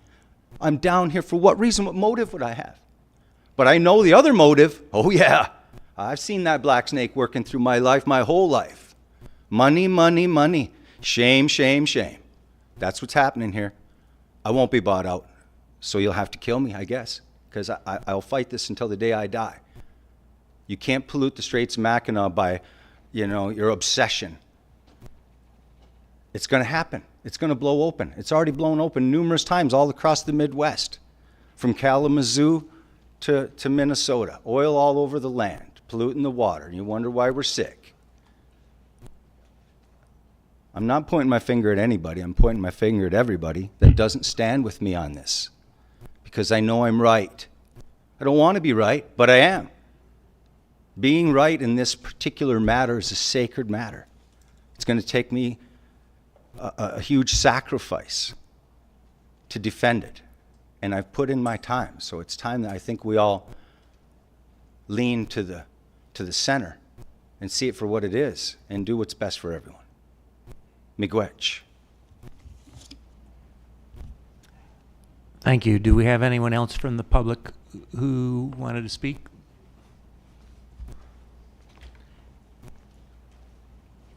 I'm down here for what reason? What motive would I have? But I know the other motive. Oh, yeah. I've seen that black snake working through my life, my whole life. Money, money, money. Shame, shame, shame. That's what's happening here. I won't be bought out, so you'll have to kill me, I guess, because I'll fight this until the day I die. You can't pollute the Straits of Mackinac by, your obsession. It's going to happen. It's going to blow open. It's already blown open numerous times all across the Midwest, from Kalamazoo to Minnesota. Oil all over the land, polluting the water. You wonder why we're sick. I'm not pointing my finger at anybody. I'm pointing my finger at everybody that doesn't stand with me on this, because I know I'm right. I don't want to be right, but I am. Being right in this particular matter is a sacred matter. It's going to take me a huge sacrifice to defend it. And I've put in my time. So it's time that I think we all lean to the center and see it for what it is and do what's best for everyone. Miigwech. Thank you. Do we have anyone else from the public who wanted to speak?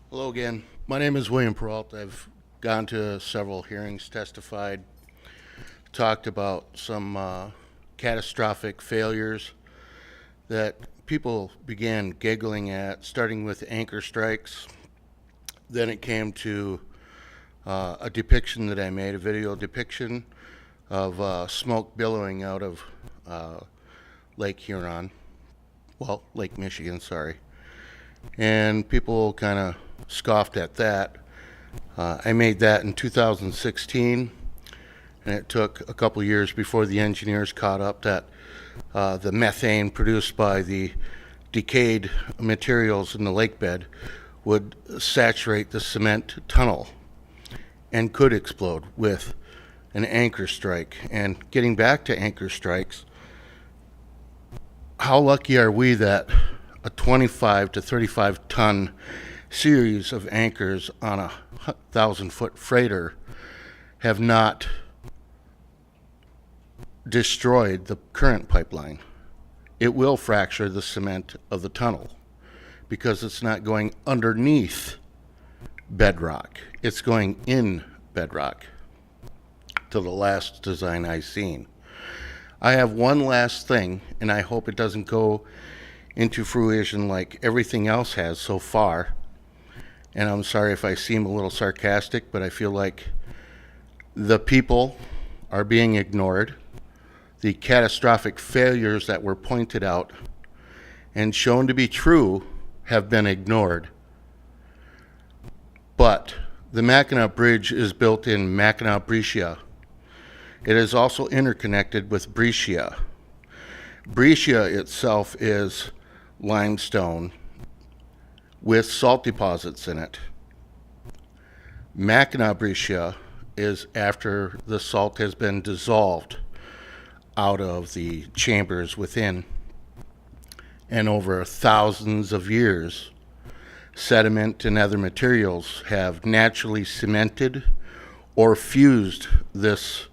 Hello again. My name is William Peralta. I've gone to several hearings, testified, talked about some catastrophic failures that people began giggling at, starting with anchor strikes. Then it came to a depiction that I made, a video depiction of smoke billowing out of Lake Huron. Well, Lake Michigan, sorry. And people kind of scoffed at that. I made that in 2016, and it took a couple years before the engineers caught up that the methane produced by the decayed materials in the lake bed would saturate the cement tunnel and could explode with an anchor strike. And getting back to anchor strikes, how lucky are we that a 25 to 35 ton series of anchors on a 1,000-foot freighter have not destroyed the current pipeline. It will fracture the cement of the tunnel because it's not going underneath bedrock. It's going in bedrock to the last design I've seen. I have one last thing, and I hope it doesn't go into fruition like everything else has so far. And I'm sorry if I seem a little sarcastic, but I feel like the people are being ignored. The catastrophic failures that were pointed out and shown to be true have been ignored. But the Mackinac Bridge is built in Mackinac, Brescia. It is also interconnected with Brescia. Brescia itself is limestone with salt deposits in it. Mackinac, Brescia is after the salt has been dissolved out of the chambers within, and over thousands of years, sediment and other materials have naturally cemented or fused this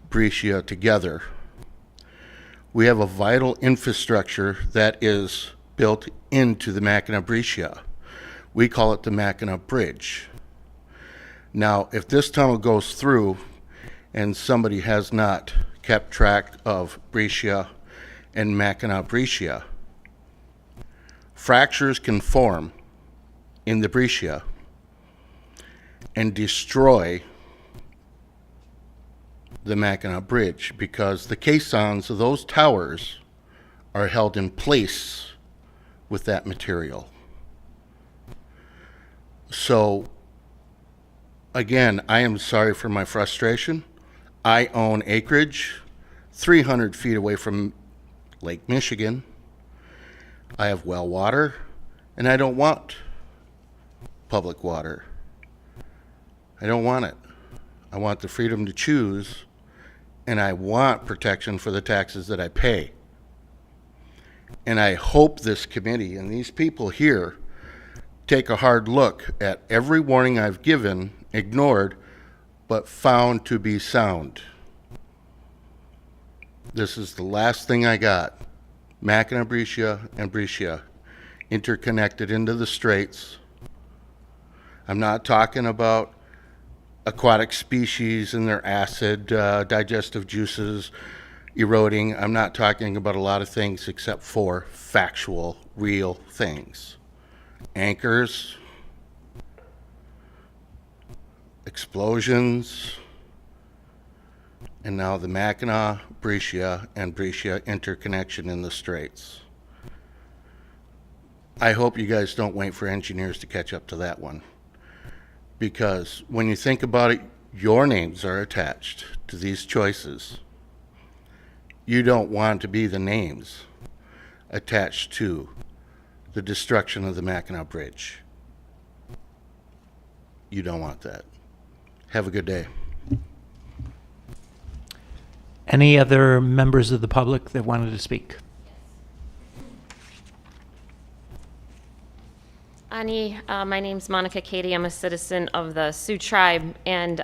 Brescia together. We have a vital infrastructure that is built into the Mackinac Brescia. We call it the Mackinac Bridge. Now, if this tunnel goes through and somebody has not kept track of Brescia and Mackinac Brescia, fractures can form in the Brescia and destroy the Mackinac Bridge because the caissons of those towers are held in place with that material. So, again, I am sorry for my frustration. I own acreage 300 feet away from Lake Michigan. I have well water, and I don't want public water. I don't want it. I want the freedom to choose, and I want protection for the taxes that I pay. And I hope this committee and these people here take a hard look at every warning I've given, ignored, but found to be sound. This is the last thing I got. Mackinac, Brescia, and Brescia. interconnected into the straits. I'm not talking about aquatic species and their acid digestive juices eroding. I'm not talking about a lot of things except for factual, real things. Anchors, explosions, and now the Mackinac, Brescia, and Brescia interconnection in the straits. I hope you guys don't wait for engineers to catch up to that one. Because when you think about it, your names are attached to these choices. You don't want to be the names attached to the destruction of the Mackinac Bridge. You don't want that. Have a good day. Any other members of the public that wanted to speak? Ani, my name's Monica Katie. I'm a citizen of the Sioux tribe, and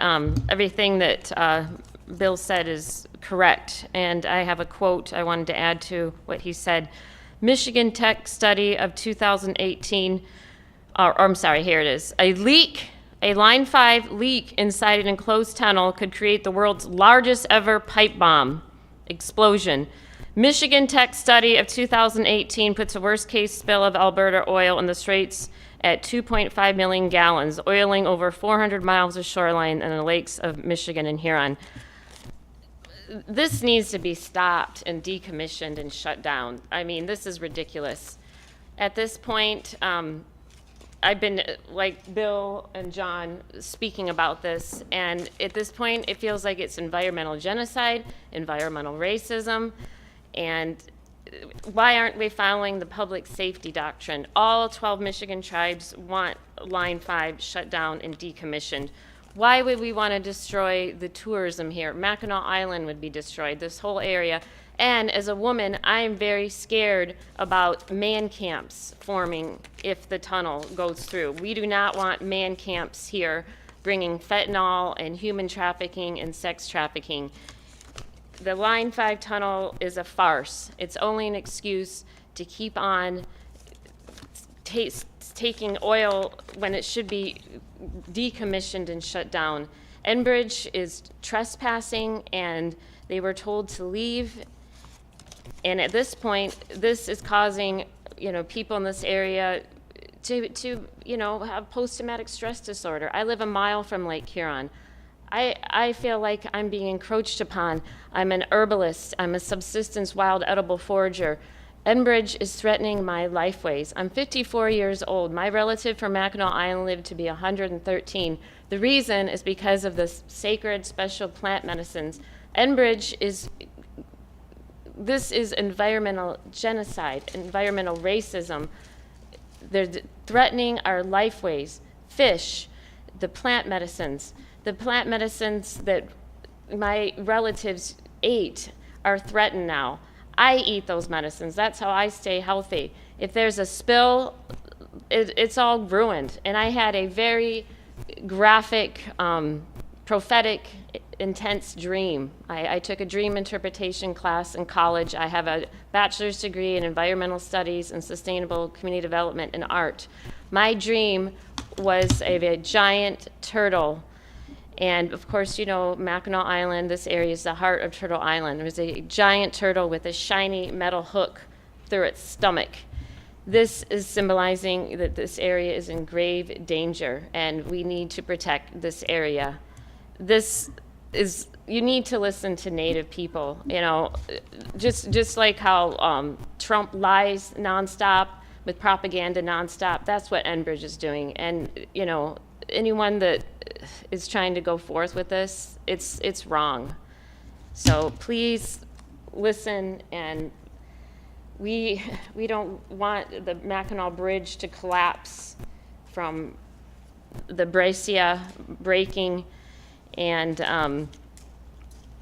everything that Bill said is correct. And I have a quote I wanted to add to what he said. Michigan Tech study of 2018, I'm sorry, here it is. A Line 5 leak inside an enclosed tunnel could create the world's largest ever pipe bomb explosion. Michigan Tech study of 2018 puts a worst-case spill of Alberta oil in the Straits at 2.5 million gallons, oiling over 400 miles of shoreline in the lakes of Michigan and Huron. This needs to be stopped and decommissioned and shut down. I mean, this is ridiculous. At this point, I've been, like Bill and John, speaking about this, and at this point, it feels like it's environmental genocide, environmental racism, and why aren't we following the public safety doctrine? All 12 Michigan tribes want Line 5 shut down and decommissioned. Why would we want to destroy the tourism here? Mackinac Island would be destroyed, this whole area. And as a woman, I'm very scared about man camps forming if the tunnel goes through. We do not want man camps here bringing fentanyl and human trafficking and sex trafficking. The Line 5 tunnel is a farce. It's only an excuse to keep on taking oil when it should be decommissioned and shut down. Enbridge is trespassing, and they were told to leave. And at this point, this is causing, people in this area to have post-traumatic stress disorder. I live a mile from Lake Huron. I feel like I'm being encroached upon. I'm an herbalist. I'm a subsistence wild edible forager. Enbridge is threatening my lifeways. I'm 54 years old. My relative from Mackinac Island lived to be 113. The reason is because of the sacred special plant medicines. Enbridge this is environmental genocide, environmental racism. They're threatening our lifeways, fish, the plant medicines. The plant medicines that my relatives ate are threatened now. I eat those medicines. That's how I stay healthy. If there's a spill, it's all ruined. And I had a very graphic, prophetic, intense dream. I took a dream interpretation class in college. I have a bachelor's degree in environmental studies and sustainable community development and art. My dream was of a giant turtle. And of course, Mackinac Island, this area is the heart of Turtle Island. There was a giant turtle with a shiny metal hook through its stomach. This is symbolizing that this area is in grave danger, and we need to protect this area. You need to listen to Native people, just like how Trump lies nonstop with propaganda nonstop. That's what Enbridge is doing. And, anyone that is trying to go forth with this, it's wrong. So please listen, and we don't want the Mackinac Bridge to collapse from the Brescia breaking, and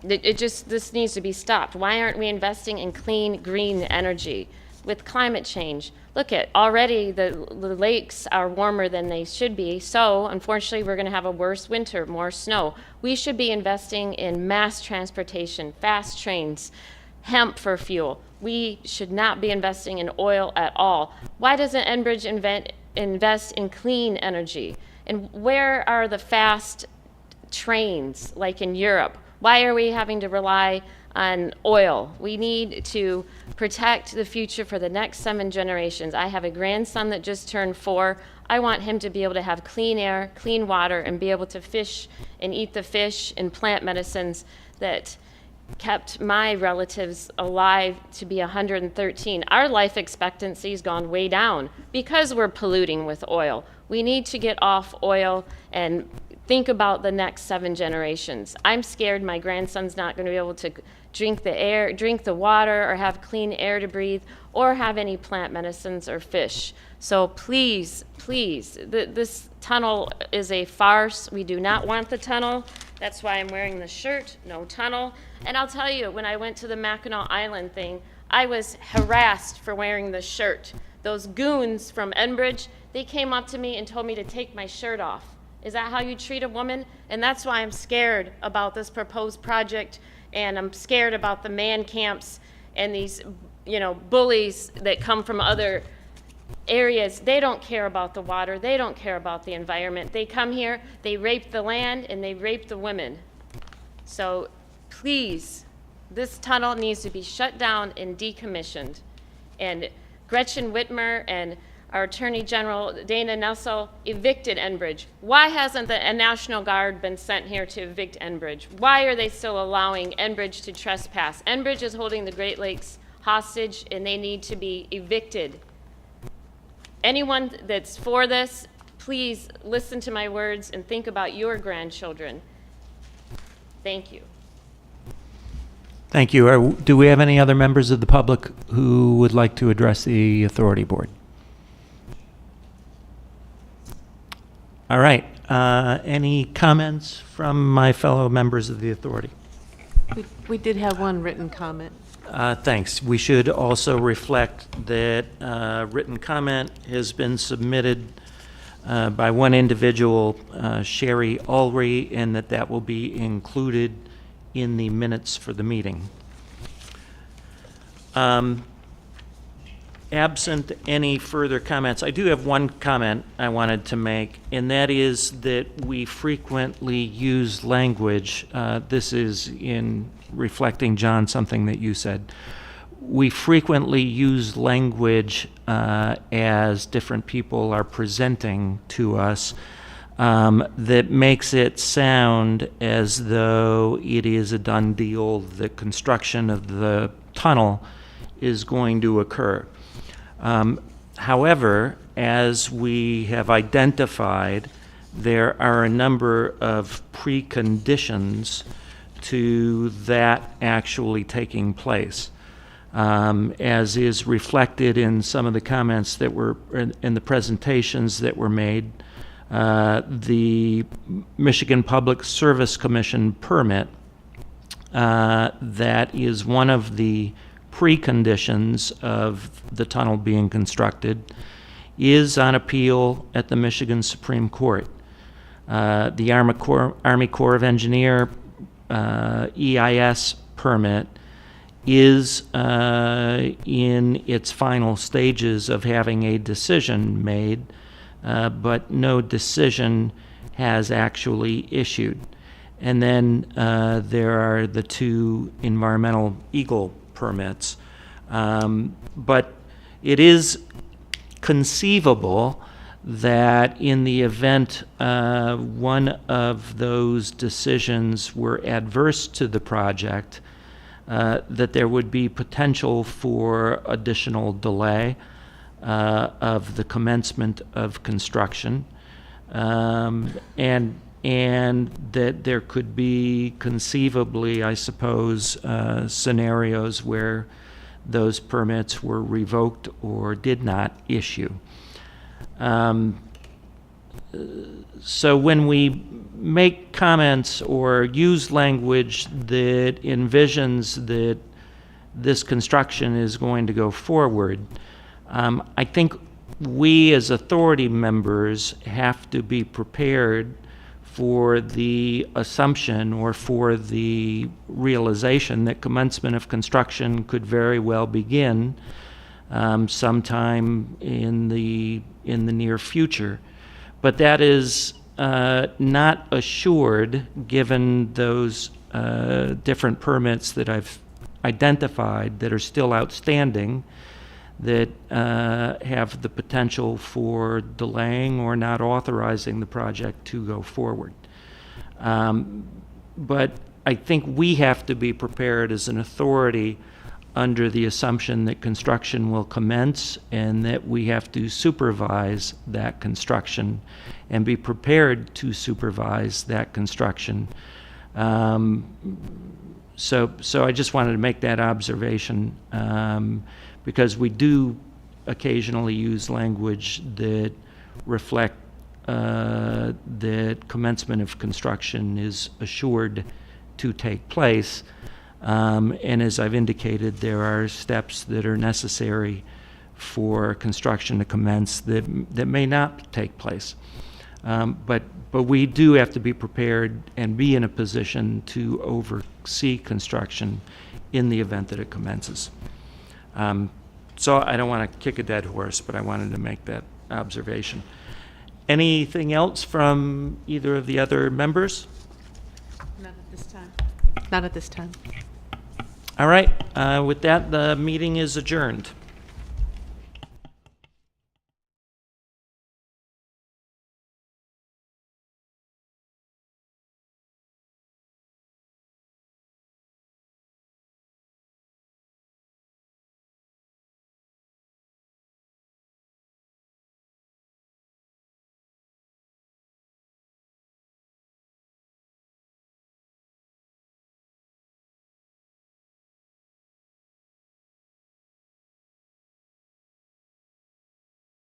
this needs to be stopped. Why aren't we investing in clean, green energy? With climate change, look at already the lakes are warmer than they should be, so unfortunately we're going to have a worse winter, more snow. We should be investing in mass transportation, fast trains, hemp for fuel. We should not be investing in oil at all. Why doesn't Enbridge invest in clean energy? And where are the fast trains like in Europe? Why are we having to rely on oil? We need to protect the future for the next 7 generations. I have a grandson that just turned 4. I want him to be able to have clean air, clean water, and be able to fish and eat the fish and plant medicines that kept my relatives alive to be 113. Our life expectancy's gone way down because we're polluting with oil. We need to get off oil and think about the next 7 generations. I'm scared my grandson's not going to be able to drink the air, drink the water, or have clean air to breathe, or have any plant medicines or fish. So please, please, this tunnel is a farce. We do not want the tunnel. That's why I'm wearing the shirt, no tunnel. And I'll tell you, when I went to the Mackinac Island thing, I was harassed for wearing the shirt. Those goons from Enbridge, they came up to me and told me to take my shirt off. Is that how you treat a woman? And that's why I'm scared about this proposed project, and I'm scared about the man camps and these, bullies that come from other areas. They don't care about the water. They don't care about the environment. They come here, they rape the land, and they rape the women. So please, this tunnel needs to be shut down and decommissioned. And Gretchen Whitmer and our Attorney General, Dana Nessel, evicted Enbridge. Why hasn't the National Guard been sent here to evict Enbridge? Why are they still allowing Enbridge to trespass? Enbridge is holding the Great Lakes hostage, and they need to be evicted. Anyone that's for this, please listen to my words and think about your grandchildren. Thank you. Thank you. Do we have any other members of the public who would like to address the authority board? All right. Any comments from my fellow members of the authority? We did have one written comment. Thanks. We should also reflect that written comment has been submitted by one individual, Sherry Ulrey, and that will be included in the minutes for the meeting. Absent any further comments, I do have one comment I wanted to make, and that is that we frequently use language, this is in reflecting, John, something that you said. We frequently use language as different people are presenting to us that makes it sound as though it is a done deal, the construction of the tunnel is going to occur. However, as we have identified, there are a number of preconditions to that actually taking place, as is reflected in some of the comments that were in the presentations that were made. The Michigan Public Service Commission permit, that is one of the preconditions of the tunnel being constructed, is on appeal at the Michigan Supreme Court. The Army Corps of Engineer EIS permit is in its final stages of having a decision made, but no decision has actually issued. And then there are the 2 environmental EGLE permits. But it is conceivable that in the event one of those decisions were adverse to the project, that there would be potential for additional delay of the commencement of construction, and that there could be conceivably, I suppose, scenarios where those permits were revoked or did not issue. So when we make comments or use language that envisions that this construction is going to go forward, I think we as authority members have to be prepared for the assumption or for the realization that commencement of construction could very well begin sometime in the near future. But that is not assured, given those different permits that I've identified that are still outstanding, that have the potential for delaying or not authorizing the project to go forward. But I think we have to be prepared as an authority under the assumption that construction will commence and that we have to supervise that construction and be prepared to supervise that construction. So I just wanted to make that observation because we do occasionally use language that reflect that commencement of construction is assured to take place. And as I've indicated, there are steps that are necessary for construction to commence that may not take place. But we do have to be prepared and be in a position to oversee construction in the event that it commences. So I don't want to kick a dead horse, but I wanted to make that observation. Anything else from either of the other members? Not at this time. Not at this time. All right. With that, the meeting is adjourned.